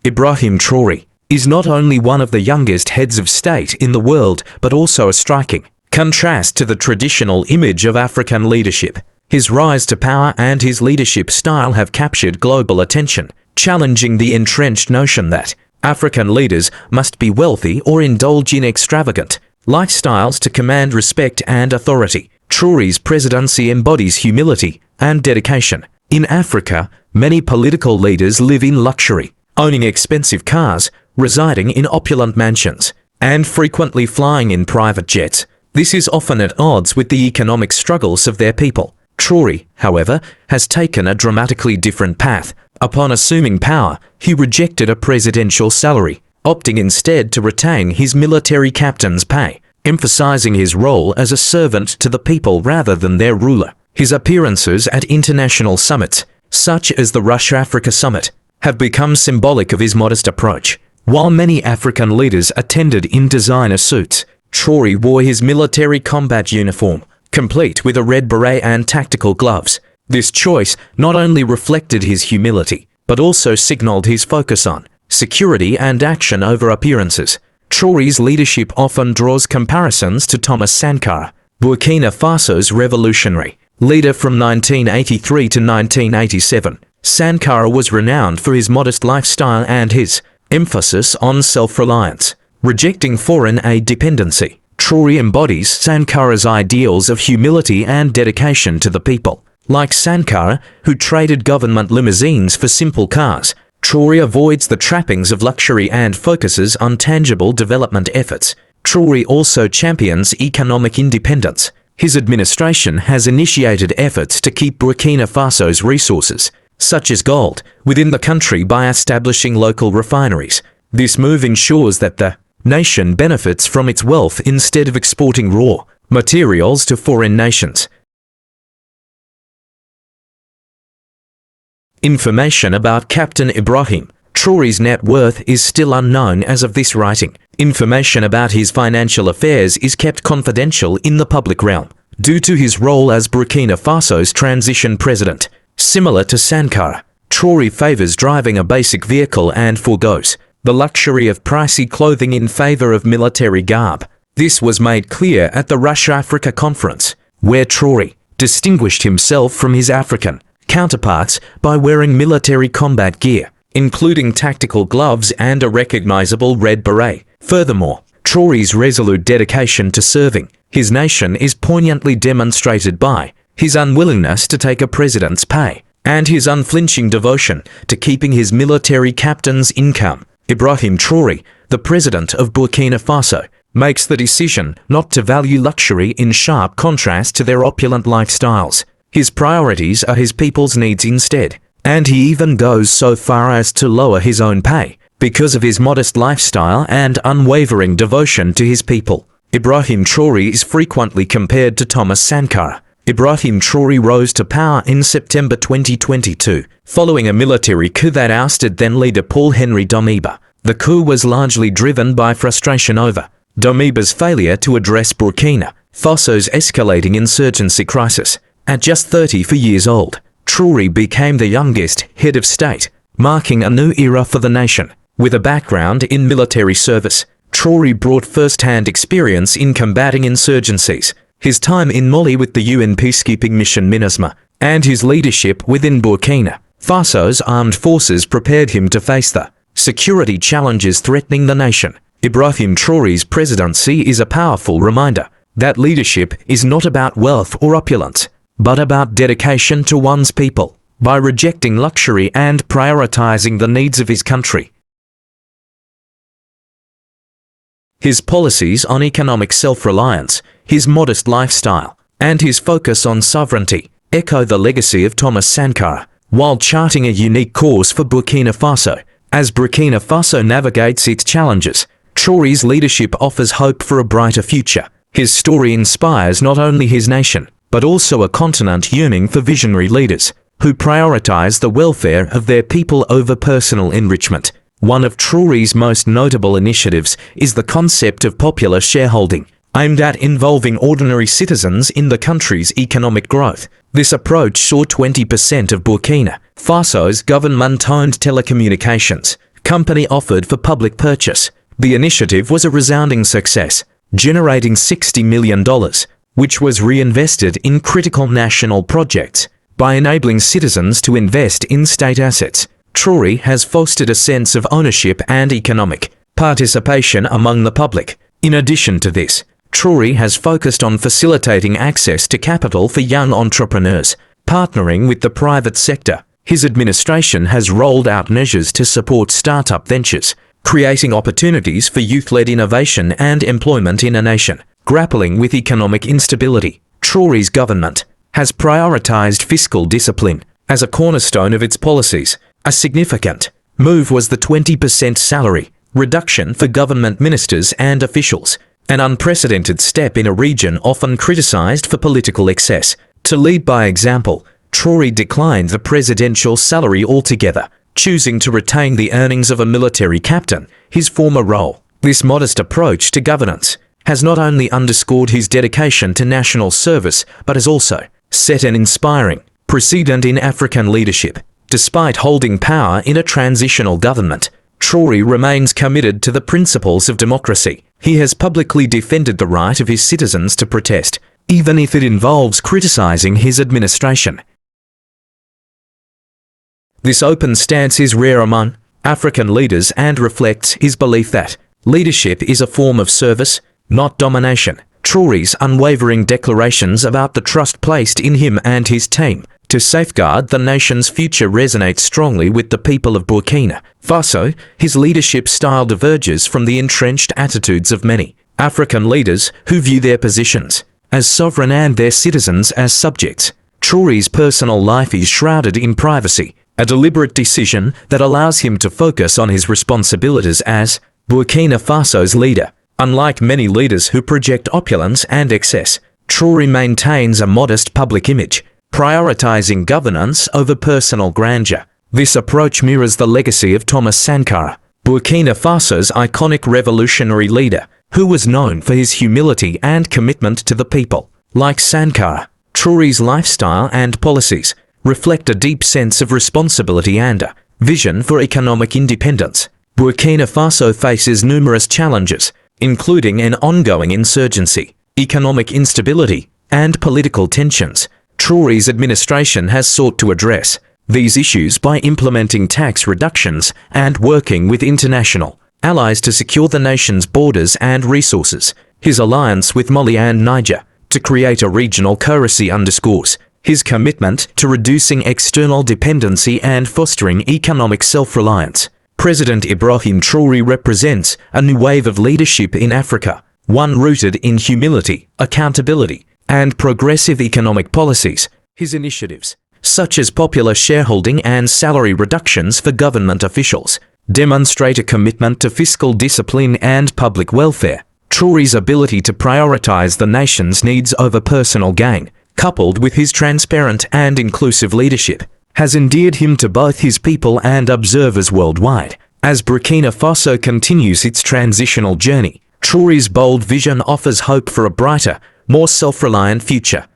Ibrahim Traore is not only one of the youngest heads of state in the world, but also a striking contrast to the traditional image of African leadership. His rise to power and his leadership style have captured global attention, challenging the entrenched notion that African leaders must be wealthy or indulge in extravagant lifestyles to command respect and authority. Traore's presidency embodies humility and dedication. In Africa, many political leaders live in luxury, owning expensive cars, residing in opulent mansions, and frequently flying in private jets. This is often at odds with the economic struggles of their people. Traore, however, has taken a dramatically different path. Upon assuming power, he rejected a presidential salary, opting instead to retain his military captain's pay, emphasizing his role as a servant to the people rather than their ruler. His appearances at international summits, such as the Russia-Africa Summit, have become symbolic of his modest approach. While many African leaders attended in designer suits, Traore wore his military combat uniform, complete with a red beret and tactical gloves. This choice not only reflected his humility, but also signaled his focus on security and action over appearances. Traore's leadership often draws comparisons to Thomas Sankara, Burkina Faso's revolutionary leader from 1983 to 1987. Sankara was renowned for his modest lifestyle and his emphasis on self-reliance, rejecting foreign aid dependency. Traore embodies Sankara's ideals of humility and dedication to the people. Like Sankara, who traded government limousines for simple cars, Traore avoids the trappings of luxury and focuses on tangible development efforts. Traore also champions economic independence. His administration has initiated efforts to keep Burkina Faso's resources, such as gold, within the country by establishing local refineries. This move ensures that the nation benefits from its wealth instead of exporting raw materials to foreign nations. Information about Captain Ibrahim Traore's net worth is still unknown as of this writing. Information about his financial affairs is kept confidential in the public realm, due to his role as Burkina Faso's transition president. Similar to Sankara, Traore favors driving a basic vehicle and forgoes the luxury of pricey clothing in favor of military garb. This was made clear at the Russia-Africa Conference, where Traore distinguished himself from his African counterparts by wearing military combat gear, including tactical gloves and a recognizable red beret. Furthermore, Traore's resolute dedication to serving his nation is poignantly demonstrated by his unwillingness to take a president's pay and his unflinching devotion to keeping his military captain's income. Ibrahim Traore, the president of Burkina Faso, makes the decision not to value luxury in sharp contrast to their opulent lifestyles. His priorities are his people's needs instead, and he even goes so far as to lower his own pay because of his modest lifestyle and unwavering devotion to his people. Ibrahim Traore is frequently compared to Thomas Sankara. Ibrahim Traore rose to power in September 2022, following a military coup that ousted then-leader Paul-Henri Damiba. The coup was largely driven by frustration over Damiba's failure to address Burkina Faso's escalating insurgency crisis. At just 34 years old, Traore became the youngest head of state, marking a new era for the nation. With a background in military service, Traore brought first-hand experience in combating insurgencies. His time in Mali with the UN peacekeeping mission MINUSMA and his leadership within Burkina Faso's armed forces prepared him to face the security challenges threatening the nation. Ibrahim Traore's presidency is a powerful reminder that leadership is not about wealth or opulence, but about dedication to one's people. By rejecting luxury and prioritizing the needs of his country, his policies on economic self-reliance, his modest lifestyle, and his focus on sovereignty echo the legacy of Thomas Sankara, while charting a unique course for Burkina Faso. As Burkina Faso navigates its challenges, Traore's leadership offers hope for a brighter future. His story inspires not only his nation, but also a continent yearning for visionary leaders who prioritize the welfare of their people over personal enrichment. One of Traore's most notable initiatives is the concept of popular shareholding, aimed at involving ordinary citizens in the country's economic growth. This approach saw 20% of Burkina Faso's government-owned telecommunications company offered for public purchase. The initiative was a resounding success, generating $60 million, which was reinvested in critical national projects. By enabling citizens to invest in state assets, Traore has fostered a sense of ownership and economic participation among the public. In addition to this, Traore has focused on facilitating access to capital for young entrepreneurs, partnering with the private sector. His administration has rolled out measures to support startup ventures, creating opportunities for youth-led innovation and employment in a nation grappling with economic instability. Traore's government has prioritized fiscal discipline as a cornerstone of its policies. A significant move was the 20% salary reduction for government ministers and officials, an unprecedented step in a region often criticized for political excess. To lead by example, Traore declined the presidential salary altogether, choosing to retain the earnings of a military captain, his former role. This modest approach to governance has not only underscored his dedication to national service, but has also set an inspiring precedent in African leadership. Despite holding power in a transitional government, Traore remains committed to the principles of democracy. He has publicly defended the right of his citizens to protest, even if it involves criticizing his administration. This open stance is rare among African leaders and reflects his belief that leadership is a form of service, not domination. Traore's unwavering declarations about the trust placed in him and his team to safeguard the nation's future resonate strongly with the people of Burkina Faso. His leadership style diverges from the entrenched attitudes of many African leaders who view their positions as sovereign and their citizens as subjects. Traore's personal life is shrouded in privacy, a deliberate decision that allows him to focus on his responsibilities as Burkina Faso's leader. Unlike many leaders who project opulence and excess, Traore maintains a modest public image, prioritizing governance over personal grandeur. This approach mirrors the legacy of Thomas Sankara, Burkina Faso's iconic revolutionary leader, who was known for his humility and commitment to the people. Like Sankara, Traore's lifestyle and policies reflect a deep sense of responsibility and a vision for economic independence. Burkina Faso faces numerous challenges, including an ongoing insurgency, economic instability, and political tensions. Traore's administration has sought to address these issues by implementing tax reductions and working with international allies to secure the nation's borders and resources. His alliance with Mali and Niger to create a regional currency underscores his commitment to reducing external dependency and fostering economic self-reliance. President Ibrahim Traore represents a new wave of leadership in Africa, one rooted in humility, accountability, and progressive economic policies. His initiatives, such as popular shareholding and salary reductions for government officials, demonstrate a commitment to fiscal discipline and public welfare. Traore's ability to prioritize the nation's needs over personal gain, coupled with his transparent and inclusive leadership, has endeared him to both his people and observers worldwide. As Burkina Faso continues its transitional journey, Traore's bold vision offers hope for a brighter, more self-reliant future.